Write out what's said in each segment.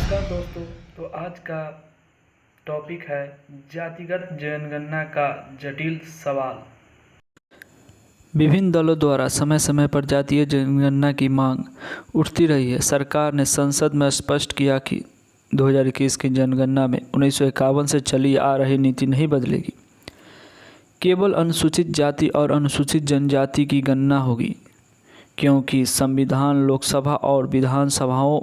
नमस्कार दोस्तों। तो आज का टॉपिक है जातिगत जनगणना का जटिल सवाल। विभिन्न दलों द्वारा समय समय पर जातीय जनगणना की मांग उठती रही है। सरकार ने संसद में स्पष्ट किया कि 2021 की जनगणना में 1951 से चली आ रही नीति नहीं बदलेगी। केवल अनुसूचित जाति और अनुसूचित जनजाति की गणना होगी, क्योंकि संविधान लोकसभा और विधानसभाओं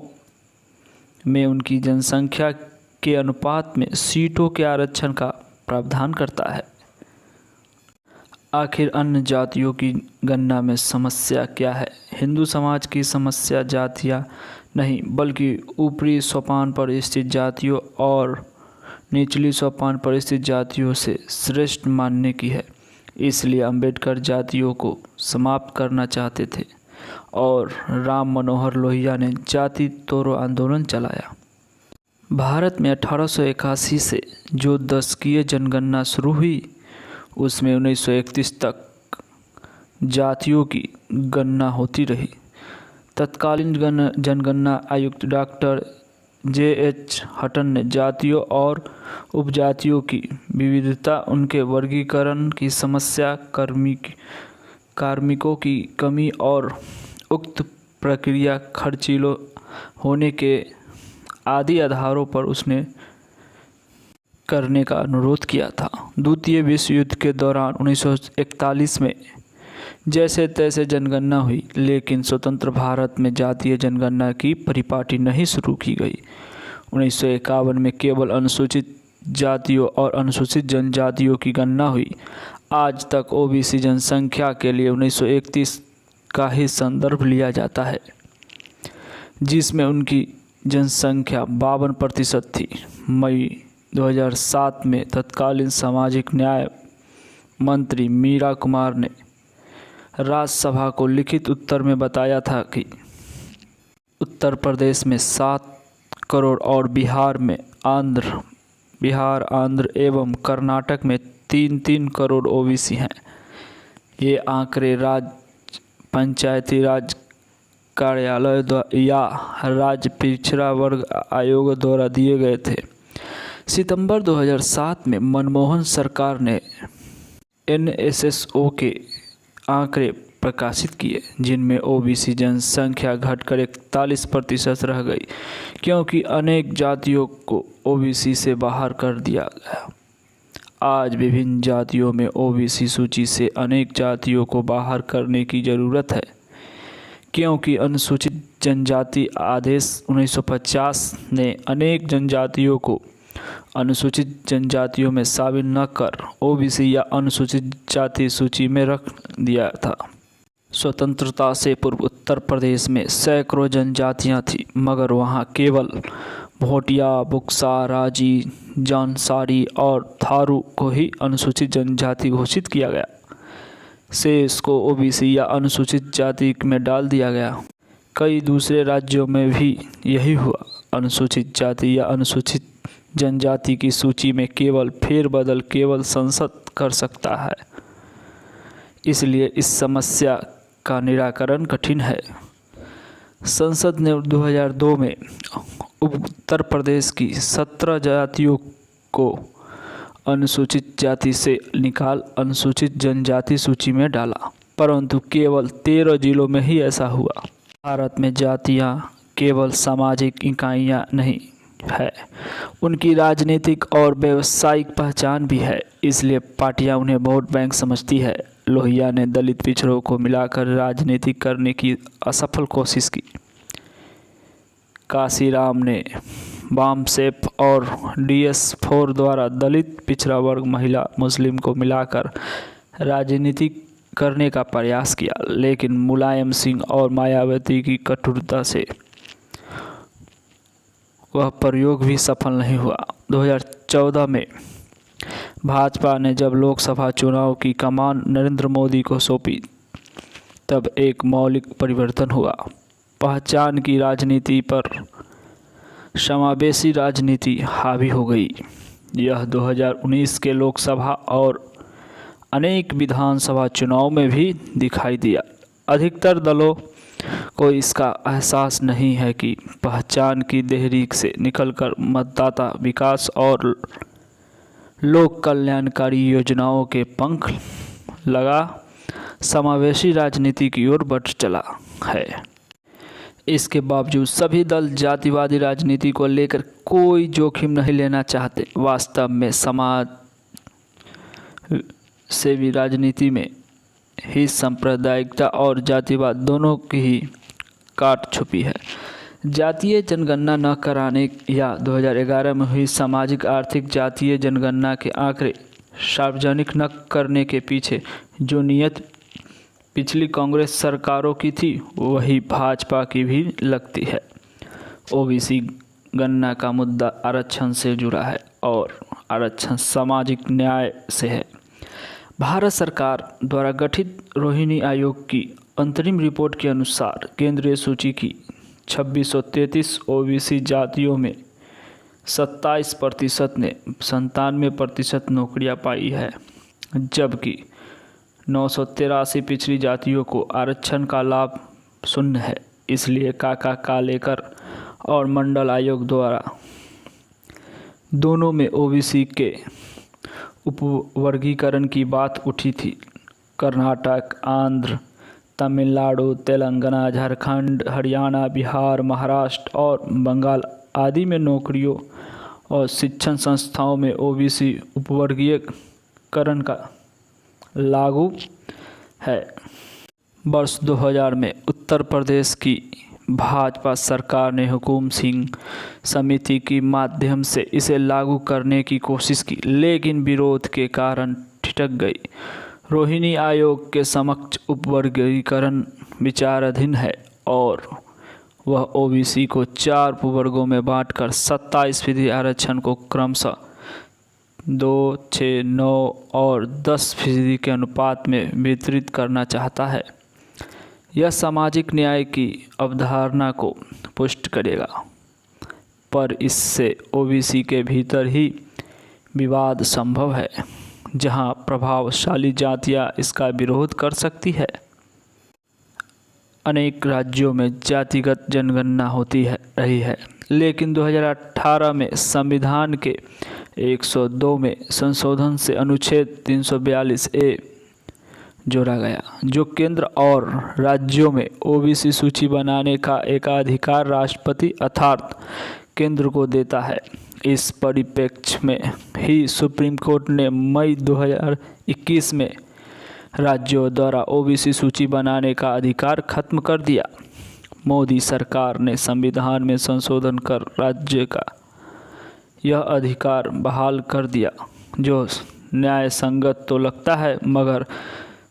में उनकी जनसंख्या के अनुपात में सीटों के आरक्षण का प्रावधान करता है। आखिर अन्य जातियों की गणना में समस्या क्या है? हिंदू समाज की समस्या जातियां नहीं, बल्कि ऊपरी सोपान पर स्थित जातियों और निचली सोपान पर स्थित जातियों से श्रेष्ठ मानने की है। इसलिए अंबेडकर जातियों को समाप्त करना चाहते थे और राम मनोहर लोहिया ने जाति तोड़ो आंदोलन चलाया। भारत में 1881 से जो दशकीय जनगणना शुरू हुई, उसमें 1931 तक जातियों की गणना होती रही। तत्कालीन जनगणना आयुक्त डॉक्टर J.H. हटन ने जातियों और उपजातियों की विविधता, उनके वर्गीकरण की समस्या, कार्मिकों की कमी और उक्त प्रक्रिया खर्चीलो होने के आदि आधारों पर उसने करने का अनुरोध किया था। द्वितीय विश्व युद्ध के दौरान 1941 में जैसे तैसे जनगणना हुई, लेकिन स्वतंत्र भारत में जातीय जनगणना की परिपाटी नहीं शुरू की गई। 1951 में केवल अनुसूचित जातियों और अनुसूचित जनजातियों की गणना हुई। आज तक ओबीसी जनसंख्या के लिए 1931 का ही संदर्भ लिया जाता है, जिसमें उनकी जनसंख्या 52% थी। मई 2007 में तत्कालीन सामाजिक न्याय मंत्री मीरा कुमार ने राज्यसभा को लिखित उत्तर में बताया था कि उत्तर प्रदेश में 7 करोड़ और बिहार, आंध्र एवं कर्नाटक में 3-3 करोड़ ओबीसी हैं। ये आंकड़े राज्य पंचायती राज कार्यालय या राज्य पिछड़ा वर्ग आयोग द्वारा दिए गए थे। सितंबर 2007 में मनमोहन सरकार ने NSSO के आंकड़े प्रकाशित किए, जिनमें ओबीसी जनसंख्या घटकर 41% रह गई, क्योंकि अनेक जातियों को ओबीसी से बाहर कर दिया गया। आज विभिन्न जातियों में ओबीसी सूची से अनेक जातियों को बाहर करने की ज़रूरत है, क्योंकि अनुसूचित जनजाति आदेश 1950 ने अनेक जनजातियों को अनुसूचित जनजातियों में शामिल न कर ओबीसी या अनुसूचित जाति सूची में रख दिया था। स्वतंत्रता से पूर्व उत्तर प्रदेश में सैकड़ों जनजातियां थीं, मगर वहां केवल भोटिया, बुक्सा, राजी, जौनसारी और थारू को ही अनुसूचित जनजाति घोषित किया गया। शेष को ओबीसी या अनुसूचित जाति में डाल दिया गया। कई दूसरे राज्यों में भी यही हुआ। अनुसूचित जाति या अनुसूचित जनजाति की सूची में केवल फेरबदल केवल संसद कर सकता है। इसलिए इस समस्या का निराकरण कठिन है। संसद ने 2002 में उत्तर प्रदेश की 17 जातियों को अनुसूचित जाति से निकाल अनुसूचित जनजाति सूची में डाला, परंतु केवल 13 जिलों में ही ऐसा हुआ। भारत में जातियां केवल सामाजिक इकाइयां नहीं है, उनकी राजनीतिक और व्यावसायिक पहचान भी है। इसलिए पार्टियां उन्हें वोट बैंक समझती है। लोहिया ने दलित पिछड़ों को मिलाकर राजनीति करने की असफल कोशिश की। काशीराम ने वामसेप और DS4 द्वारा दलित, पिछड़ा वर्ग, महिला, मुस्लिम को मिलाकर राजनीति करने का प्रयास किया, लेकिन मुलायम सिंह और मायावती की कठोरता से वह प्रयोग भी सफल नहीं हुआ। 2014 में भाजपा ने जब लोकसभा चुनाव की कमान नरेंद्र मोदी को सौंपी, तब एक मौलिक परिवर्तन हुआ। पहचान की राजनीति पर समावेशी राजनीति हावी हो गई। यह 2019 के लोकसभा और अनेक विधानसभा चुनाव में भी दिखाई दिया। अधिकतर दलों को इसका एहसास नहीं है कि पहचान की देहरीक से निकलकर मतदाता विकास और लोक कल्याणकारी योजनाओं के पंख लगा समावेशी राजनीति की ओर बढ़ चला है। इसके बावजूद सभी दल जातिवादी राजनीति को लेकर कोई जोखिम नहीं लेना चाहते। वास्तव में समाज सेवी राजनीति में ही सांप्रदायिकता और जातिवाद दोनों की ही काट छुपी है। जातीय जनगणना न कराने या 2011 में हुई सामाजिक आर्थिक जातीय जनगणना के आंकड़े सार्वजनिक न करने के पीछे जो नीयत पिछली कांग्रेस सरकारों की थी वही भाजपा की भी लगती है। ओबीसी गणना का मुद्दा आरक्षण से जुड़ा है और आरक्षण सामाजिक न्याय से है। भारत सरकार द्वारा गठित रोहिणी आयोग की अंतरिम रिपोर्ट के अनुसार केंद्रीय सूची की 2633 ओबीसी जातियों में 27% ने 97% नौकरियां पाई है, जबकि 983 पिछड़ी जातियों को आरक्षण का लाभ शून्य है। इसलिए काका कालेकर और मंडल आयोग द्वारा दोनों में ओबीसी के उपवर्गीकरण की बात उठी थी। कर्नाटक, आंध्र, तमिलनाडु, तेलंगाना, झारखंड, हरियाणा, बिहार, महाराष्ट्र और बंगाल आदि में नौकरियों और शिक्षण संस्थाओं में ओबीसी उपवर्गीकरण का लागू है। वर्ष 2000 में उत्तर प्रदेश की भाजपा सरकार ने हुकुम सिंह समिति के माध्यम से इसे लागू करने की कोशिश की, लेकिन विरोध के कारण ठिठक गई। रोहिणी आयोग के समक्ष उपवर्गीकरण विचाराधीन है और वह ओबीसी को 4 उपवर्गों में बांटकर 27% आरक्षण को क्रमशः 2, 6, 9 और 10% के अनुपात में वितरित करना चाहता है। यह सामाजिक न्याय की अवधारणा को पुष्ट करेगा, पर इससे ओबीसी के भीतर ही विवाद संभव है, जहां प्रभावशाली जातियां इसका विरोध कर सकती है। अनेक राज्यों में जातिगत जनगणना होती रही है, लेकिन 2018 में संविधान के 102 में संशोधन से अनुच्छेद 342A जोड़ा गया, जो केंद्र और राज्यों में ओबीसी सूची बनाने का एकाधिकार राष्ट्रपति अर्थात केंद्र को देता है। इस परिप्रेक्ष्य में ही सुप्रीम कोर्ट ने मई 2021 में राज्यों द्वारा ओबीसी सूची बनाने का अधिकार खत्म कर दिया। मोदी सरकार ने संविधान में संशोधन कर राज्य का यह अधिकार बहाल कर दिया, जो न्याय संगत तो लगता है मगर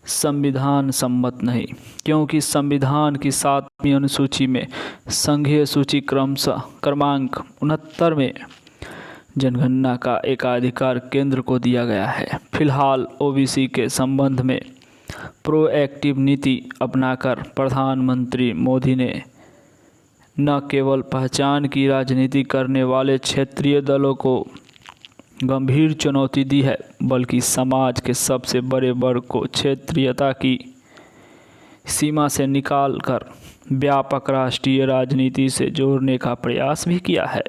संविधान सम्मत नहीं, क्योंकि संविधान की 7वीं अनुसूची में संघीय सूची क्रमांक 69 में जनगणना का एकाधिकार केंद्र को दिया गया है। फिलहाल ओबीसी के संबंध में प्रोएक्टिव नीति अपनाकर प्रधानमंत्री मोदी ने न केवल पहचान की राजनीति करने वाले क्षेत्रीय दलों को गंभीर चुनौती दी है, बल्कि समाज के सबसे बड़े वर्ग को क्षेत्रीयता की सीमा से निकालकर व्यापक राष्ट्रीय राजनीति से जोड़ने का प्रयास भी किया है।